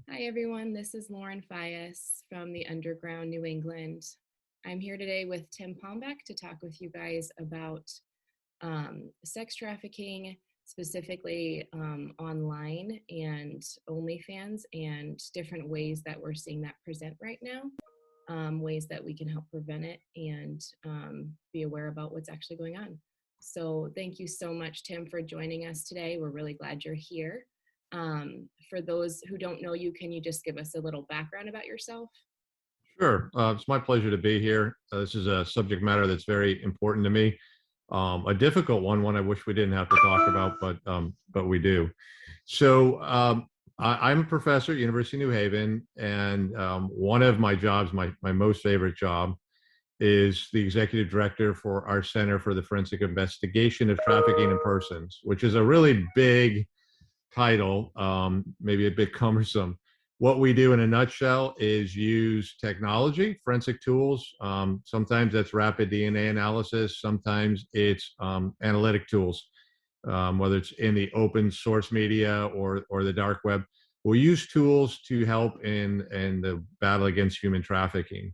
Hi, everyone. This is Lauren Fias from the Underground New England. I'm here today with Tim Palmbach to talk with you guys about sex trafficking, specifically online and OnlyFans, and different ways that we're seeing that present right now, ways that we can help prevent it and be aware about what's actually going on. So, thank you so much, Tim, for joining us today. We're really glad you're here. For those who don't know you, can you just give us a little background about yourself? Sure. It's my pleasure to be here. This is a subject matter that's very important to me. A difficult one I wish we didn't have to talk about, but we do. So I'm a professor at University of New Haven, and one of my jobs, my most favorite job, is the executive director for our Center for the Forensic Investigation of Trafficking in Persons, which is a really big title, maybe a bit cumbersome. What we do in a nutshell is use technology, forensic tools. Sometimes that's rapid DNA analysis. Sometimes it's analytic tools, whether it's in the open source media or the dark web. We'll use tools to help in the battle against human trafficking.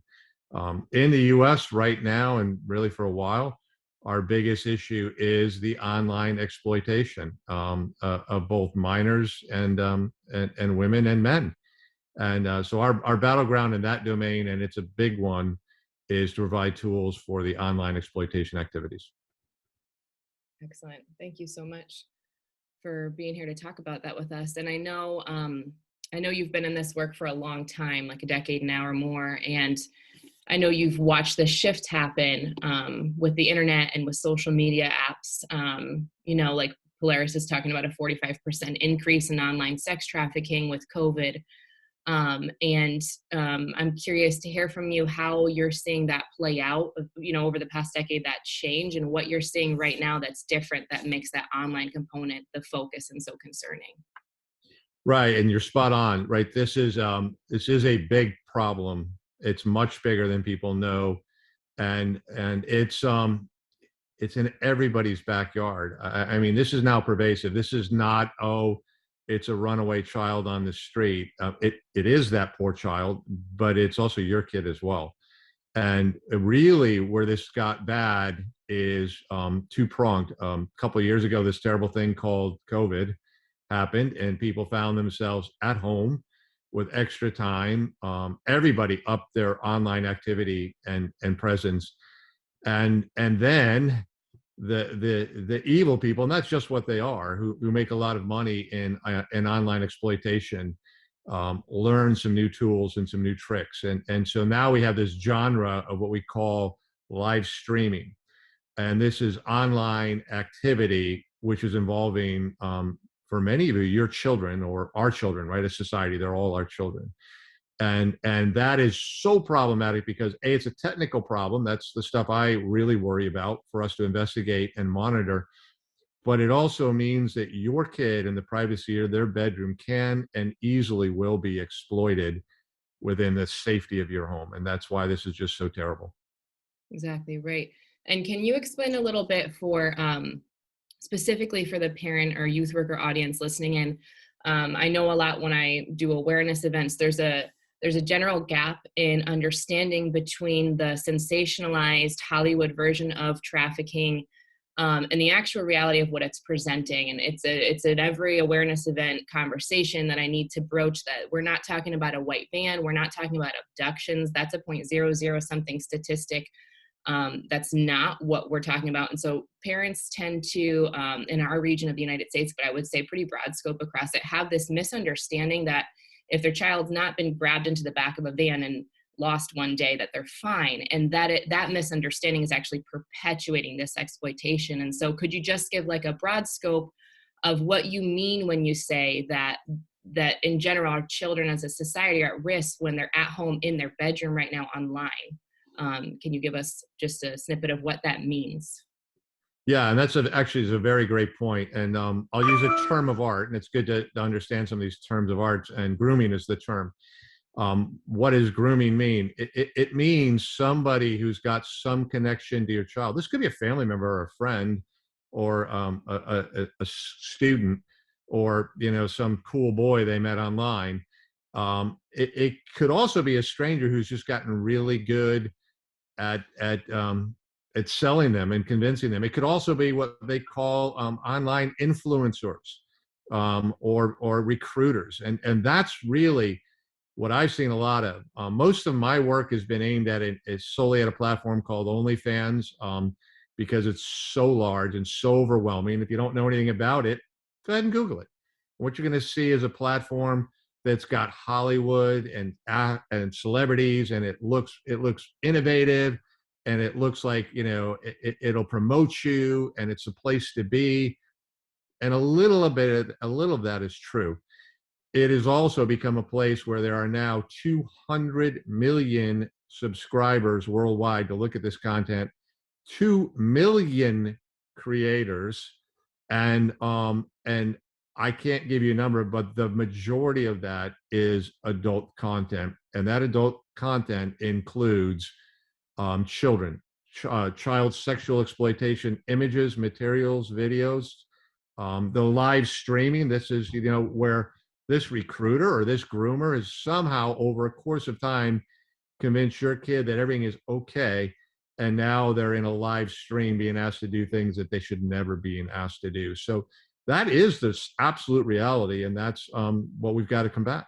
In the US right now, and really for a while, our biggest issue is the online exploitation of both minors and women and men. And so our battleground in that domain, and it's a big one, is to provide tools for the online exploitation activities. Excellent. Thank you so much for being here to talk about that with us. And I know you've been in this work for a long time, like a decade now or more, and I know you've watched the shift happen with the internet and with social media apps. Like Polaris is talking about a 45% increase in online sex trafficking with COVID. I'm curious to hear from you how you're seeing that play out, over the past decade, that change, and what you're seeing right now that's different that makes that online component the focus and so concerning. Right, and you're spot on. Right, this is a big problem. It's much bigger than people know, and it's in everybody's backyard. I mean, this is now pervasive. This is not, oh, it's a runaway child on the street. It is that poor child, but it's also your kid as well. And really, where this got bad is two pronged. A couple of years ago, this terrible thing called COVID happened, and people found themselves at home with extra time. Everybody upped their online activity and presence, and then the evil people, and that's just what they are, who make a lot of money in online exploitation, learn some new tools and some new tricks, and so now we have this genre of what we call live streaming, and this is online activity which is involving, for many of you, your children or our children, right? As society, they're all our children, and that is so problematic because it's a technical problem. That's the stuff I really worry about for us to investigate and monitor. But it also means that your kid in the privacy of their bedroom can and easily will be exploited within the safety of your home, and that's why this is just so terrible. Exactly right. And can you explain a little bit for specifically for the parent or youth worker audience listening in? I know a lot when I do awareness events, there's a general gap in understanding between the sensationalized Hollywood version of trafficking and the actual reality of what it's presenting. And it's an every awareness event conversation that I need to broach, that we're not talking about a white van, we're not talking about abductions. That's a point zero zero something statistic. That's not what we're talking about. And so parents tend to, in our region of the United States, but I would say pretty broad scope across it, have this misunderstanding that if their child's not been grabbed into the back of a van and lost one day, that they're fine. And that misunderstanding is actually perpetuating this exploitation. And so could you just give like a broad scope of what you mean when you say that in general, our children as a society are at risk when they're at home in their bedroom right now online? Can you give us just a snippet of what that means? Yeah, and actually is a very great point. And I'll use a term of art, and it's good to understand some of these terms of art. And grooming is the term. What does grooming mean? It means somebody who's got some connection to your child. This could be a family member or a friend, or a student, or some cool boy they met online. It could also be a stranger who's just gotten really good at at um, at selling them and convincing them. It could also be what they call online influencers, or recruiters, and that's really what I've seen a lot of. Most of my work has been aimed at it is solely at a platform called OnlyFans, because it's so large and so overwhelming. If you don't know anything about it, go ahead and Google it. What you're going to see is a platform that's got Hollywood and celebrities, and it looks innovative, and it looks like it'll promote you, and it's a place to be, and a little of that is true. It has also become a place where there are now 200 million subscribers worldwide to look at this content, 2 million creators, and I can't give you a number, but the majority of that is adult content, and that adult content includes children, child sexual exploitation images, materials, videos, the live streaming. This is where this recruiter or this groomer is somehow over a course of time convince your kid that everything is okay, and now they're in a live stream being asked to do things that they should never be asked to do. So that is this absolute reality, and that's what we've got to combat.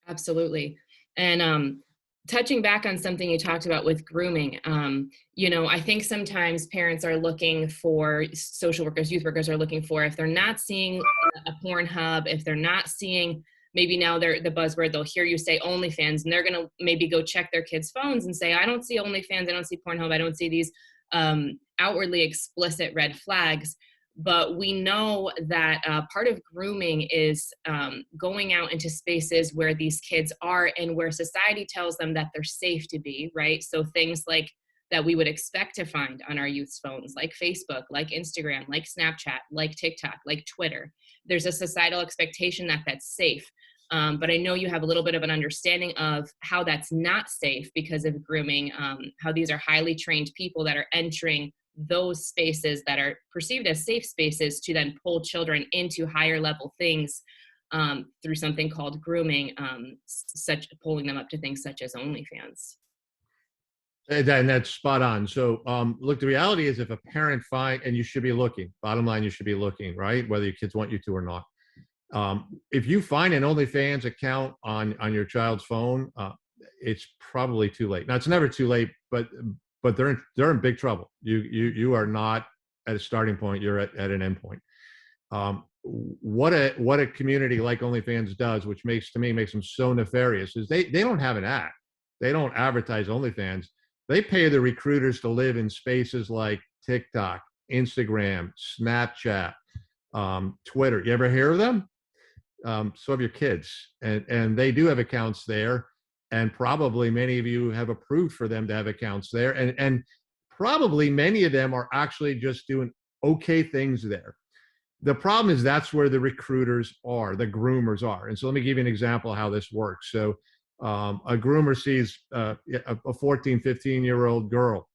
Absolutely. And touching back on something you talked about with grooming, I think sometimes parents are looking for, social workers, youth workers are looking for, if they're not seeing a porn hub, if they're not seeing, maybe now they're the buzzword, they'll hear you say OnlyFans, and they're going to maybe go check their kids' phones and say, I don't see OnlyFans, I don't see Pornhub, I don't see these outwardly explicit red flags. But we know that part of grooming is going out into spaces where these kids are and where society tells them that they're safe to be, right? So things like that we would expect to find on our youth's phones, like Facebook, like Instagram, like Snapchat, like TikTok, like Twitter. There's a societal expectation that that's safe. But I know you have a little bit of an understanding of how that's not safe because of grooming, how these are highly trained people that are entering those spaces that are perceived as safe spaces to then pull children into higher level things through something called grooming, such pulling them up to things such as OnlyFans. And that's spot on. So, look, the reality is, if a parent and you should be looking. Bottom line, you should be looking, right? Whether your kids want you to or not. If you find an OnlyFans account on your child's phone, it's probably too late. Now, it's never too late, but they're in big trouble. You are not at a starting point. You're at an end point. What a community like OnlyFans does, which makes them so nefarious, is they don't have an ad. They don't advertise OnlyFans. They pay the recruiters to live in spaces like TikTok, Instagram, Snapchat, Twitter. You ever hear of them? So have your kids, and they do have accounts there, and probably many of you have approved for them to have accounts there, and probably many of them are actually just doing okay things there. The problem is that's where the recruiters are, the groomers are. And so let me give you an example of how this works. So a groomer sees a 14, 15-year-old girl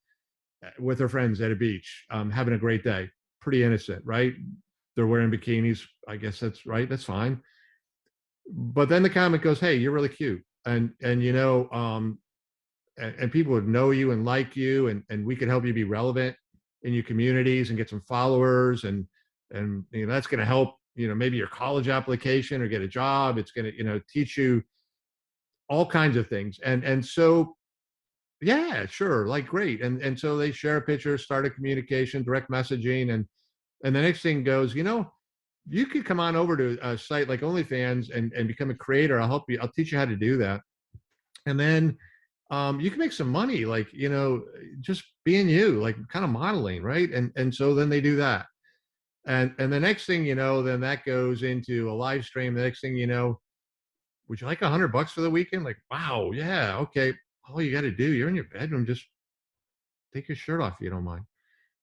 with her friends at a beach, having a great day, pretty innocent, right? They're wearing bikinis. I guess that's right. That's fine. But then the comment goes, "Hey, you're really cute, and people would know you and like you, and we could help you be relevant in your communities and get some followers, and that's going to help, maybe your college application or get a job. It's going to teach you all kinds of things." And so, yeah, sure, like, great. And so they share a picture, start a communication, direct messaging, and the next thing goes, you could come on over to a site like OnlyFans and become a creator. I'll help you. I'll teach you how to do that. And then you can make some money, like, just being you, like, kind of modeling, right? And so then they do that. And the next thing then that goes into a live stream. The next thing would you like $100 for the weekend? Like, wow, yeah, okay. All you got to do, you're in your bedroom, just take your shirt off if you don't mind.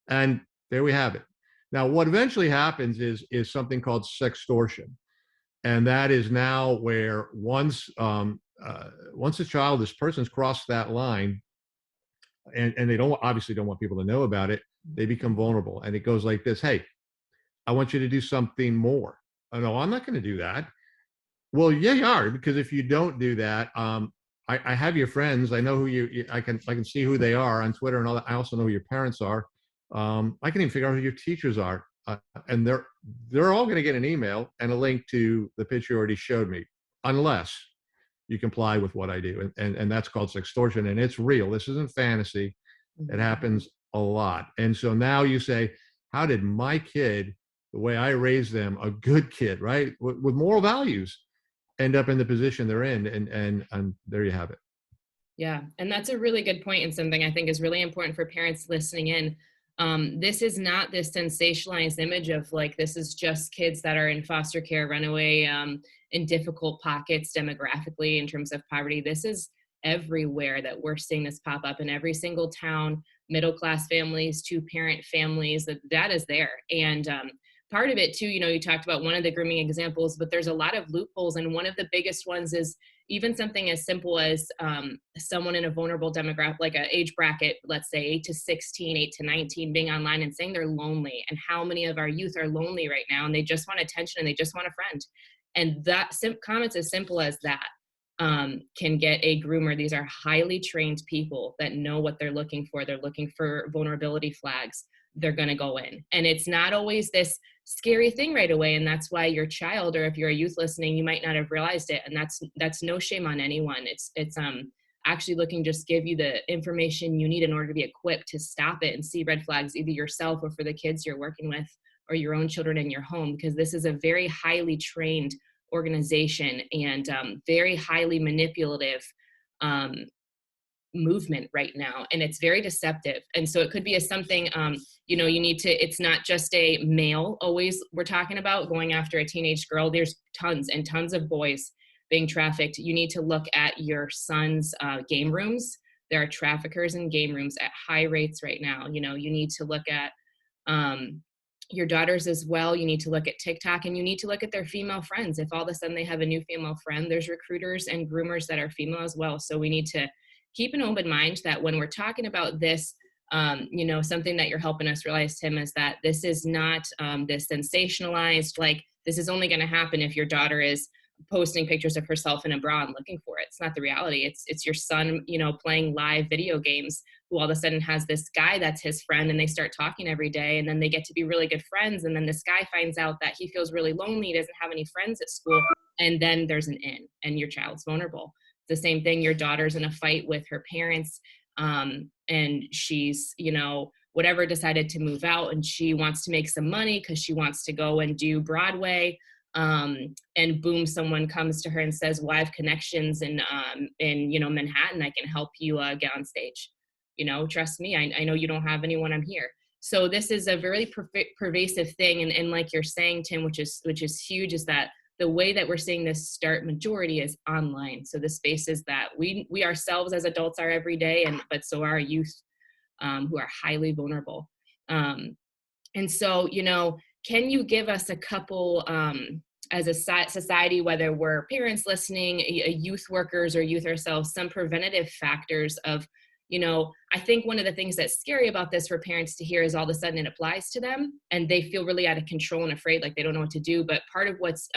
And there we have it. Now, what eventually happens is something called sextortion, and that is now where once a child, this person's crossed that line, and they obviously don't want people to know about it, they become vulnerable, and it goes like this: "Hey, I want you to do something more." "Oh, no, I'm not going to do that." Well, yeah, you are, because if you don't do that, I have your friends. I know who I can see who they are on Twitter and all that. I also know who your parents are. I can even figure out who your teachers are, and they're all going to get an email and a link to the picture you already showed me, unless you comply with what I do, and that's called sextortion, and it's real. This isn't fantasy. It Mhm. happens a lot, and so now you say, how did my kid, the way I raised them, a good kid, right, with moral values, end up in the position they're in, and there you have it. Yeah, and that's a really good point and something I think is really important for parents listening in. This is not this sensationalized image of like this is just kids that are in foster care, runaway, in difficult pockets demographically in terms of poverty. This is everywhere that we're seeing this pop up in every single town, middle class families, two parent families. That is there, and part of it too. You know, you talked about one of the grooming examples, but there's a lot of loopholes, and one of the biggest ones is even something as simple as someone in a vulnerable demographic, like an age bracket, let's say 8 to 16, 8 to 19, being online and saying they're lonely. And how many of our youth are lonely right now and they just want attention and they just want a friend. And that comments as simple as that can get a groomer. These are highly trained people that know what they're looking for. They're looking for vulnerability flags. They're going to go in. And it's not always this scary thing right away, and that's why your child, or if you're a youth listening, you might not have realized it, and that's no shame on anyone. It's actually looking just give you the information you need in order to be equipped to stop it and see red flags, either yourself or for the kids you're working with or your own children in your home, because this is a very highly trained organization and very highly manipulative um, movement right now, and it's very deceptive. And so it could be a something, you know, you need to, it's not just a male always we're talking about going after a teenage girl. There's tons and tons of boys being trafficked. You need to look at your son's game rooms. There are traffickers in game rooms at high rates right now. You know, you need to look at um, your daughters as well. You need to look at TikTok, and you need to look at their female friends. If all of a sudden they have a new female friend, there's recruiters and groomers that are female as well. So we need to keep an open mind that when we're talking about this, you know, something that you're helping us realize, Tim, is that this is not this sensationalized, like this is only going to happen if your daughter is posting pictures of herself in a bra and looking for it. It's not the reality. It's your son, you know, playing live video games, who all of a sudden has this guy that's his friend, and they start talking every day, and then they get to be really good friends, and then this guy finds out that he feels really lonely, he doesn't have any friends at school, and then there's an in, and your child's vulnerable. The same thing, your daughter's in a fight with her parents, and she's, you know, whatever, decided to move out, and she wants to make some money because she wants to go and do Broadway, and boom, someone comes to her and says, well, I have connections in you know, Manhattan, I can help you get on stage. You know, trust me, I know you don't have anyone, I'm here. So this is a very pervasive thing, and like you're saying, Tim, which is huge, is that the way that we're seeing this start majority is online. So the spaces that we ourselves as adults are every day, and but so are our youth, who are highly vulnerable. Um, and so, you know, can you give us a couple, as a society, whether we're parents listening, youth workers, or youth ourselves, some preventative factors of, you know, I think one of the things that's scary about this for parents to hear is all of a sudden it applies to them and they feel really out of control and afraid, like they don't know what to do. But part of what's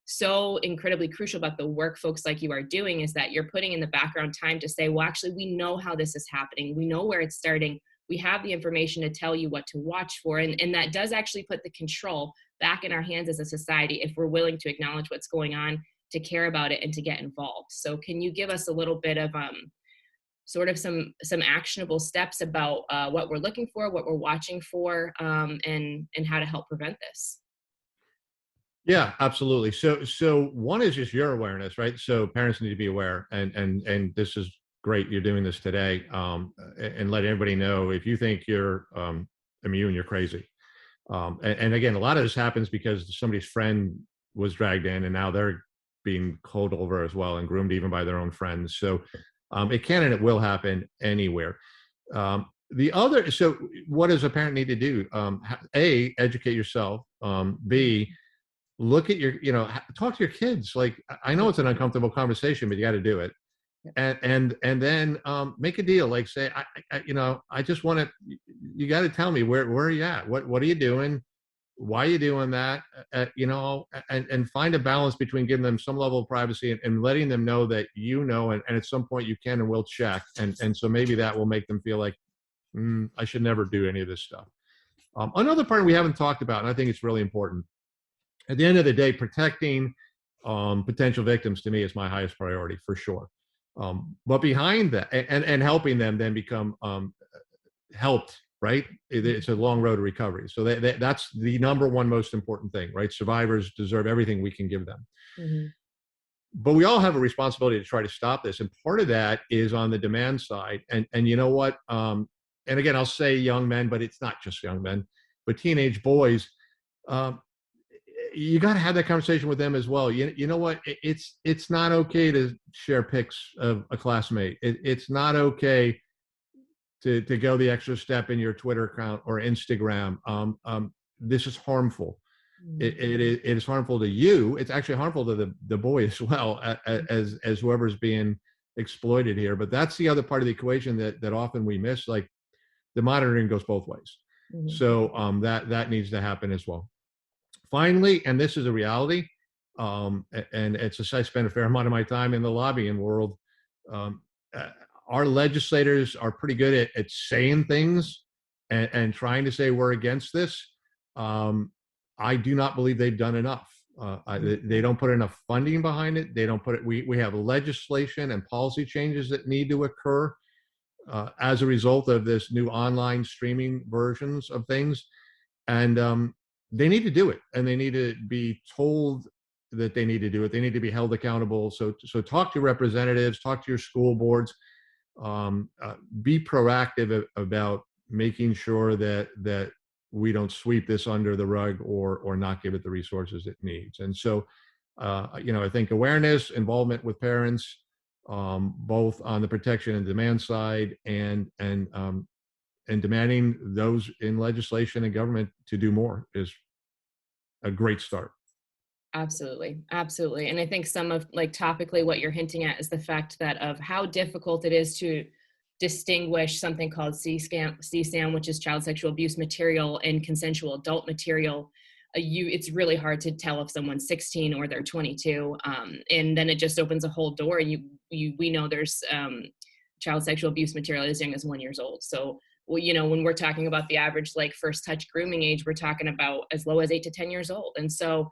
so incredibly crucial about the work folks like you are doing is that you're putting in the background time to say, well, actually, we know how this is happening. We know where it's starting. We have the information to tell you what to watch for. And that does actually put the control back in our hands as a society if we're willing to acknowledge what's going on, to care about it, and to get involved. So can you give us a little bit of sort of some actionable steps about what we're looking for, what we're watching for, and how to help prevent this? Yeah, absolutely. So one is just your awareness, right? So parents need to be aware, and this is great. You're doing this today, and let everybody know, if you think you're immune, you're crazy. And again, a lot of this happens because somebody's friend was dragged in, and now they're being called over as well and groomed even by their own friends. So it can and it will happen anywhere. The other, so what does a parent need to do? A, educate yourself. B, look at your, talk to your kids. Like, I know it's an uncomfortable conversation, but you got to do it. And then make a deal. Like, say, I just want to. You got to tell me where are you at? What are you doing? why are you doing that? And find a balance between giving them some level of privacy and letting them know that and at some point you can and will check. And so maybe that will make them feel like, I should never do any of this stuff. Another part we haven't talked about, and I think it's really important, at the end of the day, protecting potential victims to me is my highest priority for sure. But behind that, and helping them then become helped, right? It's a long road to recovery. So that's the number one most important thing, right? Survivors deserve everything we can give them. Mhm. But we all have a responsibility to try to stop this. And part of that is on the demand side. And you know what? And again, I'll say young men, but it's not just young men, but teenage boys. Um, you got to have that conversation with them as well. You know what? It's not okay to share pics of a classmate. It's not okay to go the extra step in your Twitter account or Instagram. This is harmful. It is harmful to you. It's actually harmful to the boy as well, as whoever's being exploited here. But that's the other part of the equation that often we miss. Like, the monitoring goes both ways. Mhm. So that needs to happen as well. Finally, and this is a reality, and I spend a fair amount of my time in the lobbying world. Um, uh, our legislators are pretty good at saying things and trying to say we're against this. I do not believe they've done enough. They don't put enough funding behind it. They don't put it. We have legislation and policy changes that need to occur as a result of this new online streaming versions of things, and they need to do it, and they need to be told that they need to do it. They need to be held accountable. So talk to your representatives, talk to your school boards, be proactive about making sure that we don't sweep this under the rug or not give it the resources it needs. And so, I think awareness, involvement with parents, both on the protection and demand side, and demanding those in legislation and government to do more is a great start. Absolutely, absolutely. And I think some of, like, topically what you're hinting at is the fact that of how difficult it is to distinguish something called CSAM, which is child sexual abuse material, and consensual adult material. It's really hard to tell if someone's 16 or they're 22, and then it just opens a whole door. And we know there's child sexual abuse material as young as 1 year old. So, well, when we're talking about the average, like, first touch grooming age, we're talking about as low as 8 to 10 years old. And so,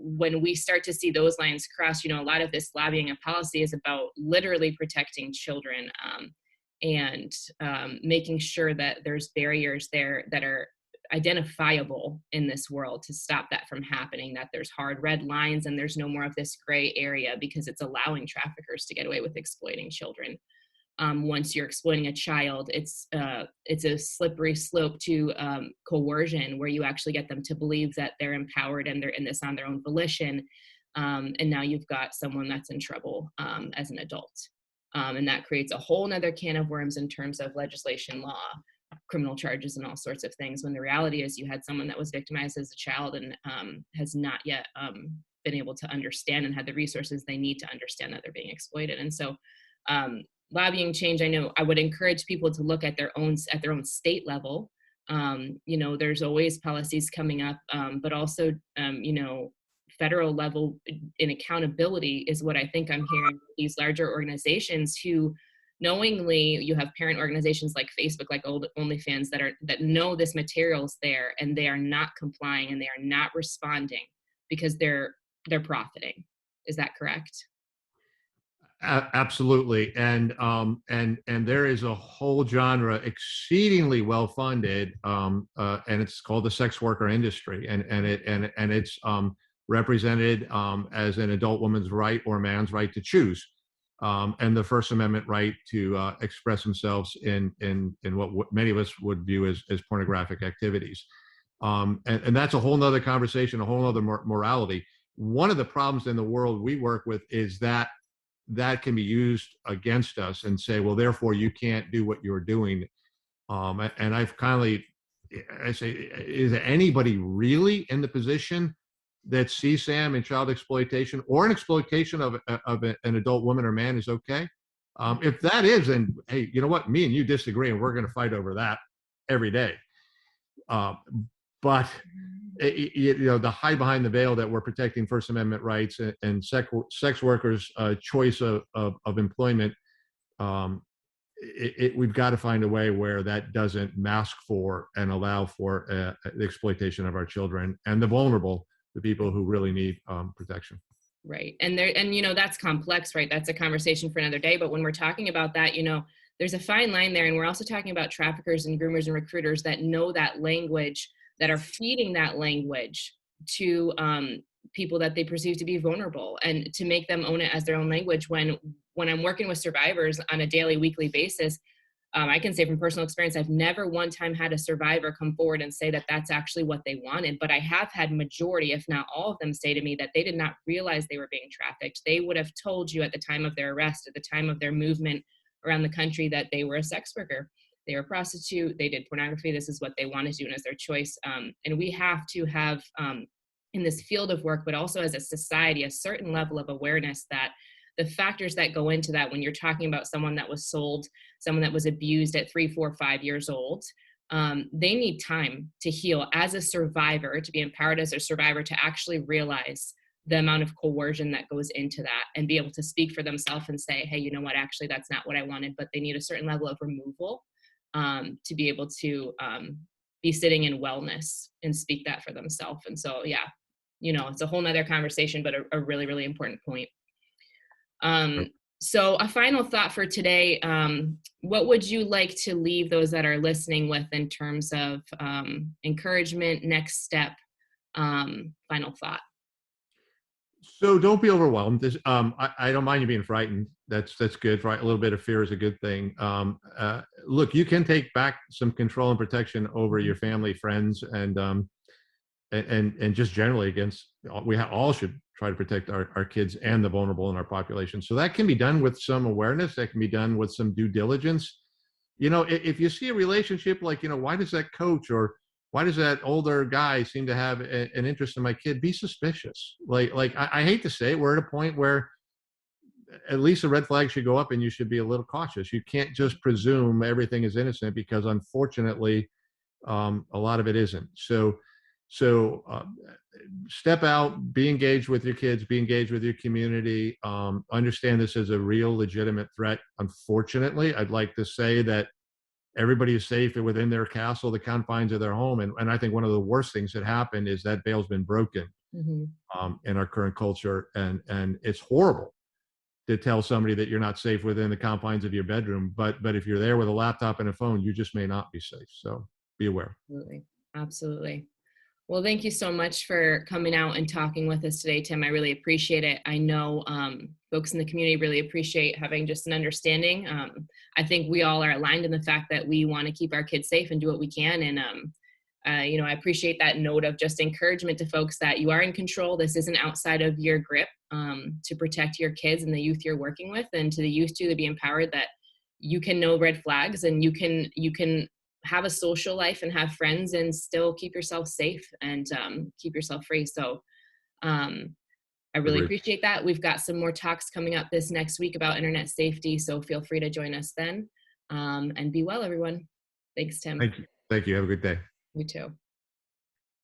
when we start to see those lines cross, a lot of this lobbying and policy is about literally protecting children, and making sure that there's barriers there that are identifiable in this world to stop that from happening, that there's hard red lines and there's no more of this gray area, because it's allowing traffickers to get away with exploiting children. Once you're exploiting a child, it's a slippery slope to coercion, where you actually get them to believe that they're empowered and they're in this on their own volition. And now you've got someone that's in trouble as an adult. And that creates a whole nother can of worms in terms of legislation, law, criminal charges, and all sorts of things, when the reality is you had someone that was victimized as a child and has not yet been able to understand and had the resources they need to understand that they're being exploited. And so, lobbying change, I know I would encourage people to look at their own state level. There's always policies coming up, but also, federal level in accountability is what I think I'm hearing. These larger organizations who knowingly, you have parent organizations like Facebook, like OnlyFans, that know this material's there, and they are not complying and they are not responding because they're profiting. Is that correct? Absolutely, and there is a whole genre exceedingly well funded, and it's called the sex worker industry, and it's represented as an adult woman's right or man's right to choose, and the First Amendment right to express themselves in what many of us would view as pornographic activities, and that's a whole nother conversation, a whole nother morality. One of the problems in the world we work with is that can be used against us and say, well, therefore you can't do what you're doing. And I say, is anybody really in the position that CSAM and child exploitation or an exploitation of an adult woman or man is okay? If that is, then hey, you know what? Me and you disagree, and we're going to fight over that every day. Uh, but the hide behind the veil that we're protecting First Amendment rights and sex workers' choice of employment. Um, we've got to find a way where that doesn't mask for and allow for the exploitation of our children and the vulnerable, the people who really need protection. Right. And that's complex, right? That's a conversation for another day. But when we're talking about that, there's a fine line there. And we're also talking about traffickers and groomers and recruiters that know that language, that are feeding that language to people that they perceive to be vulnerable, and to make them own it as their own language. When I'm working with survivors on a daily, weekly basis, I can say from personal experience, I've never one time had a survivor come forward and say that that's actually what they wanted, but I have had majority, if not all of them, say to me that they did not realize they were being trafficked. They would have told you at the time of their arrest, at the time of their movement around the country, that they were a sex worker, they were a prostitute, they did pornography, this is what they wanted to do, and as their choice. And we have to have, in this field of work, but also as a society, a certain level of awareness that the factors that go into that, when you're talking about someone that was sold, someone that was abused at 3, 4, 5 years old, they need time to heal as a survivor, to be empowered as a survivor, to actually realize the amount of coercion that goes into that, and be able to speak for themselves and say, hey, you know what, actually, that's not what I wanted. But they need a certain level of removal to be able to be sitting in wellness and speak that for themselves. And so, yeah, it's a whole nother conversation, but a really, really important point. So a final thought for today, what would you like to leave those that are listening with in terms of encouragement, next step, final thought? So don't be overwhelmed. I don't mind you being frightened. That's good. Right, a little bit of fear is a good thing. Look, you can take back some control and protection over your family, friends, and just generally against. We all should try to protect our kids and the vulnerable in our population. So that can be done with some awareness. That can be done with some due diligence. If you see a relationship like, why does that coach or why does that older guy seem to have an interest in my kid? Be suspicious. I hate to say it, we're at a point where at least a red flag should go up and you should be a little cautious. You can't just presume everything is innocent, because unfortunately, a lot of it isn't. So step out, be engaged with your kids, be engaged with your community. Understand this is a real, legitimate threat. Unfortunately, I'd like to say that everybody is safe within their castle, the confines of their home. And I think one of the worst things that happened is that veil's been broken in our current culture. And it's horrible to tell somebody that you're not safe within the confines of your bedroom. But if you're there with a laptop and a phone, you just may not be safe. So be aware. Absolutely. Absolutely. Well, thank you so much for coming out and talking with us today, Tim. I really appreciate it. I know folks in the community really appreciate having just an understanding. I think we all are aligned in the fact that we want to keep our kids safe and do what we can. And, I appreciate that note of just encouragement to folks that you are in control. This isn't outside of your grip, to protect your kids and the youth you're working with, and to the youth too, to be empowered that you can know red flags and you can have a social life and have friends and still keep yourself safe and keep yourself free. So I really appreciate that. We've got some more talks coming up this next week about internet safety. So feel free to join us then, and be well, everyone. Thanks, Tim. Thank you. Have a good day. You too.